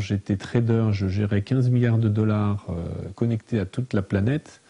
j'étais trader, je gérais 15 milliards de dollars connectés à toute la planète.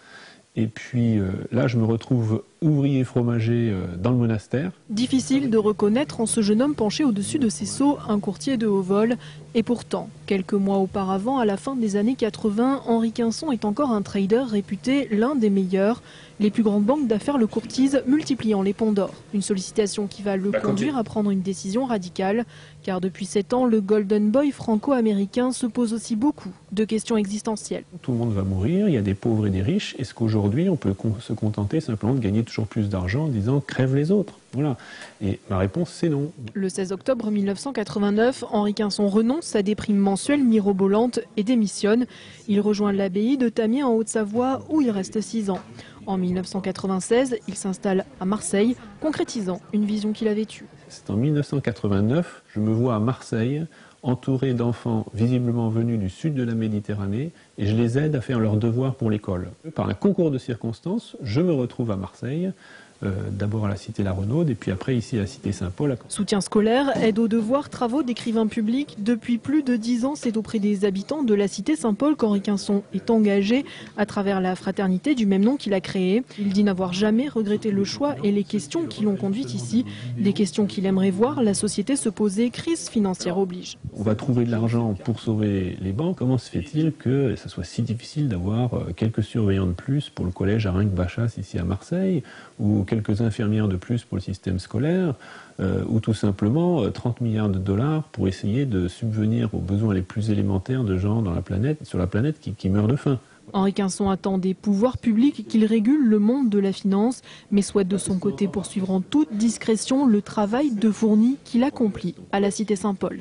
Et puis là, je me retrouve ouvrier fromager dans le monastère. Difficile de reconnaître en ce jeune homme penché au-dessus de ses seaux un courtier de haut vol. Et pourtant, quelques mois auparavant, à la fin des années 80, Henri Quinson est encore un trader réputé l'un des meilleurs. Les plus grandes banques d'affaires le courtisent, multipliant les ponts d'or. Une sollicitation qui va le conduire à prendre une décision radicale. Car depuis 7 ans, le Golden Boy franco-américain se pose aussi beaucoup de questions existentielles. Tout le monde va mourir, il y a des pauvres et des riches. Est-ce qu'aujourd'hui, on peut se contenter simplement de gagner toujours plus d'argent en disant « crève les autres ». Voilà. Et ma réponse, c'est non. Le 16 octobre 1989, Henri Quinson renonce à des primes mensuelles mirobolantes et démissionne. Il rejoint l'abbaye de Tamiens en Haute-Savoie où il reste 6 ans. En 1996, il s'installe à Marseille, concrétisant une vision qu'il avait eue. C'est en 1989, je me vois à Marseille, entouré d'enfants visiblement venus du sud de la Méditerranée, et je les aide à faire leurs devoirs pour l'école. Par un concours de circonstances, je me retrouve à Marseille, d'abord à la cité La Renaude et puis après ici à la cité Saint-Paul. Soutien scolaire, aide aux devoirs, travaux d'écrivain public. Depuis plus de 10 ans, c'est auprès des habitants de la cité Saint-Paul qu'Henri Quinson est engagé à travers la fraternité du même nom qu'il a créée. Il dit n'avoir jamais regretté le choix et les questions qui l'ont conduit ici. Des questions qu'il aimerait voir la société se poser, crise financière oblige. On va trouver de l'argent pour sauver les banques. Comment se fait-il que ça soit si difficile d'avoir quelques surveillants de plus pour le collège Arinque-Bachas ici à Marseille, ou quelques infirmières de plus pour le système scolaire, ou tout simplement 30 milliards de dollars pour essayer de subvenir aux besoins les plus élémentaires de gens sur la planète qui meurent de faim. Henri Quinson attend des pouvoirs publics qu'ils régulent le monde de la finance, mais souhaite de son côté poursuivre en toute discrétion le travail de fourni qu'il accomplit à la cité Saint-Paul.